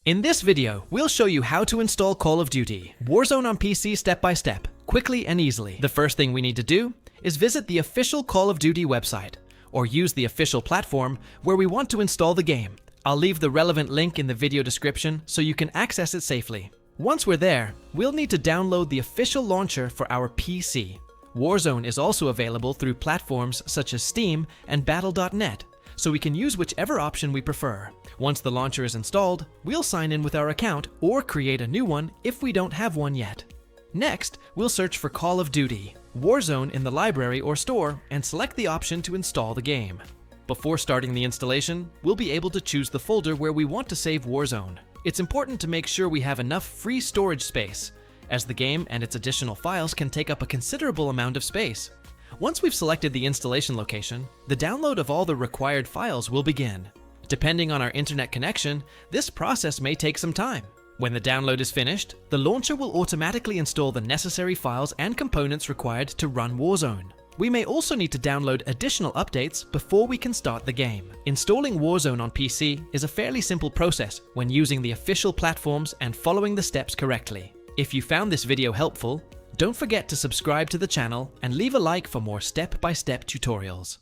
In this video, we'll show you how to install Call of Duty Warzone on PC step by step, quickly and easily. The first thing we need to do is visit the official Call of Duty website, or use the official platform where we want to install the game. I'll leave the relevant link in the video description so you can access it safely. Once we're there, we'll need to download the official launcher for our PC. Warzone is also available through platforms such as Steam and Battle.net, so we can use whichever option we prefer. Once the launcher is installed, we'll sign in with our account or create a new one if we don't have one yet. Next, we'll search for Call of Duty Warzone in the library or store and select the option to install the game. Before starting the installation, we'll be able to choose the folder where we want to save Warzone. It's important to make sure we have enough free storage space, as the game and its additional files can take up a considerable amount of space. Once we've selected the installation location, the download of all the required files will begin. Depending on our internet connection, this process may take some time. When the download is finished, the launcher will automatically install the necessary files and components required to run Warzone. We may also need to download additional updates before we can start the game. Installing Warzone on PC is a fairly simple process when using the official platforms and following the steps correctly. If you found this video helpful, don't forget to subscribe to the channel and leave a like for more step-by-step tutorials.